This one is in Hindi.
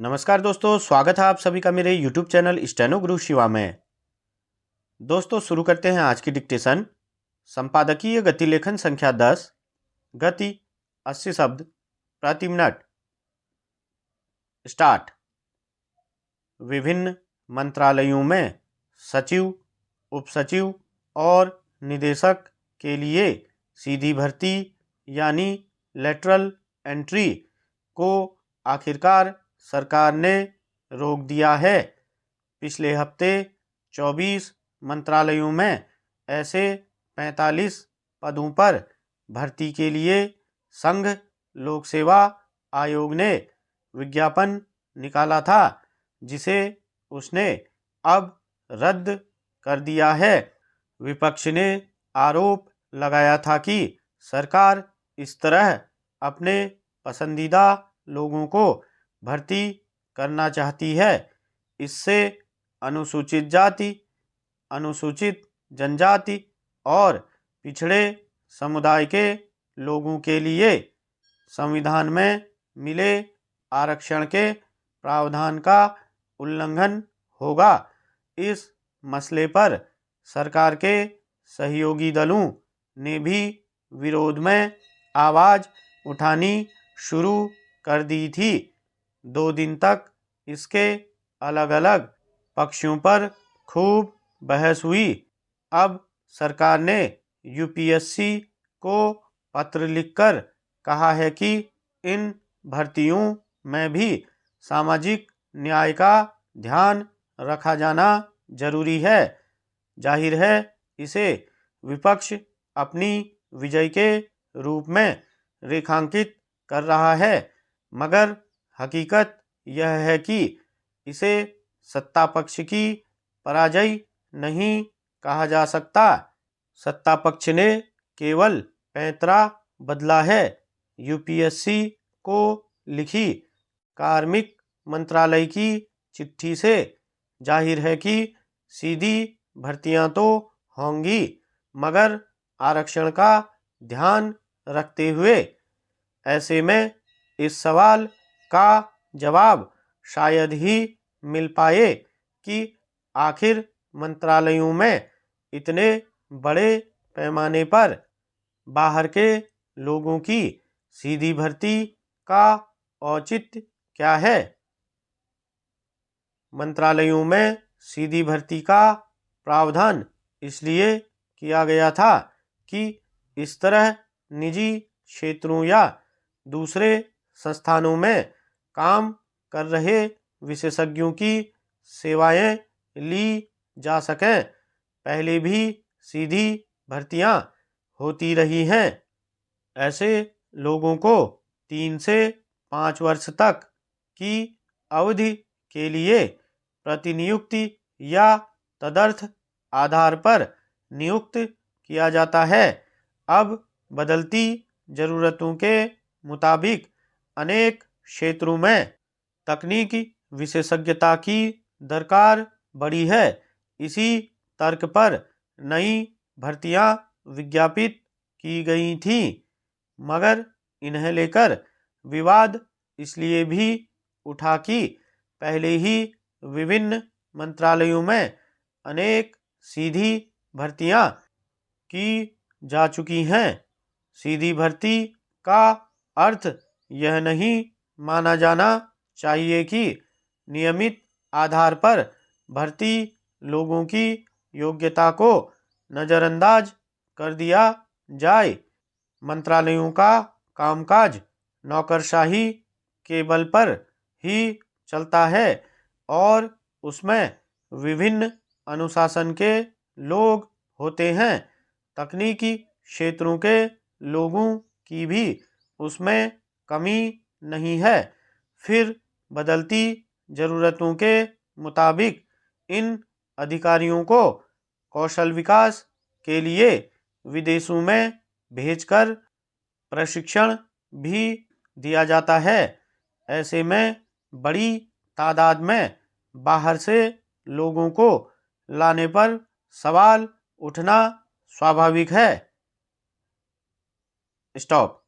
नमस्कार दोस्तों, स्वागत है आप सभी का मेरे YouTube चैनल स्टेनो गुरु शिवा में। दोस्तों शुरू करते हैं आज की डिक्टेशन। संपादकीय गति लेखन संख्या 10, गति 80 शब्द प्रति मिनट। स्टार्ट। विभिन्न मंत्रालयों में सचिव, उपसचिव और निदेशक के लिए सीधी भर्ती यानी लेटरल एंट्री को आखिरकार सरकार ने रोक दिया है। पिछले हफ्ते 24 मंत्रालयों में ऐसे 45 पदों पर भर्ती के लिए संघ लोक सेवा आयोग ने विज्ञापन निकाला था, जिसे उसने अब रद्द कर दिया है। विपक्ष ने आरोप लगाया था कि सरकार इस तरह अपने पसंदीदा लोगों को भर्ती करना चाहती है। इससे अनुसूचित जाति, अनुसूचित जनजाति और पिछड़े समुदाय के लोगों के लिए संविधान में मिले आरक्षण के प्रावधान का उल्लंघन होगा। इस मसले पर सरकार के सहयोगी दलों ने भी विरोध में आवाज़ उठानी शुरू कर दी थी। 2 दिन तक इसके अलग अलग पक्षों पर खूब बहस हुई। अब सरकार ने यूपीएससी को पत्र लिखकर कहा है कि इन भर्तियों में भी सामाजिक न्याय का ध्यान रखा जाना जरूरी है। जाहिर है इसे विपक्ष अपनी विजय के रूप में रेखांकित कर रहा है, मगर हकीकत यह है कि इसे सत्ता पक्ष की पराजय नहीं कहा जा सकता। सत्ता पक्ष ने केवल पैंतरा बदला है। यूपीएससी को लिखी कार्मिक मंत्रालय की चिट्ठी से जाहिर है कि सीधी भर्तियां तो होंगी, मगर आरक्षण का ध्यान रखते हुए। ऐसे में इस सवाल का जवाब शायद ही मिल पाए कि आखिर मंत्रालयों में इतने बड़े पैमाने पर बाहर के लोगों की सीधी भर्ती का औचित्य क्या है। मंत्रालयों में सीधी भर्ती का प्रावधान इसलिए किया गया था कि इस तरह निजी क्षेत्रों या दूसरे संस्थानों में काम कर रहे विशेषज्ञों की सेवाएं ली जा सकें। पहले भी सीधी भर्तियां होती रही हैं। ऐसे लोगों को 3 से 5 वर्ष तक की अवधि के लिए प्रतिनियुक्ति या तदर्थ आधार पर नियुक्त किया जाता है। अब बदलती ज़रूरतों के मुताबिक अनेक क्षेत्रों में तकनीकी विशेषज्ञता की दरकार बढ़ी है। इसी तर्क पर नई भर्तियां विज्ञापित की गई थीं, मगर इन्हें लेकर विवाद इसलिए भी उठा कि पहले ही विभिन्न मंत्रालयों में अनेक सीधी भर्तियां की जा चुकी हैं। सीधी भर्ती का अर्थ यह नहीं माना जाना चाहिए कि नियमित आधार पर भर्ती लोगों की योग्यता को नज़रअंदाज कर दिया जाए। मंत्रालयों का कामकाज नौकरशाही के बल पर ही चलता है और उसमें विभिन्न अनुशासन के लोग होते हैं। तकनीकी क्षेत्रों के लोगों की भी उसमें कमी नहीं है। फिर बदलती ज़रूरतों के मुताबिक इन अधिकारियों को कौशल विकास के लिए विदेशों में भेजकर प्रशिक्षण भी दिया जाता है। ऐसे में बड़ी तादाद में बाहर से लोगों को लाने पर सवाल उठना स्वाभाविक है। स्टॉप।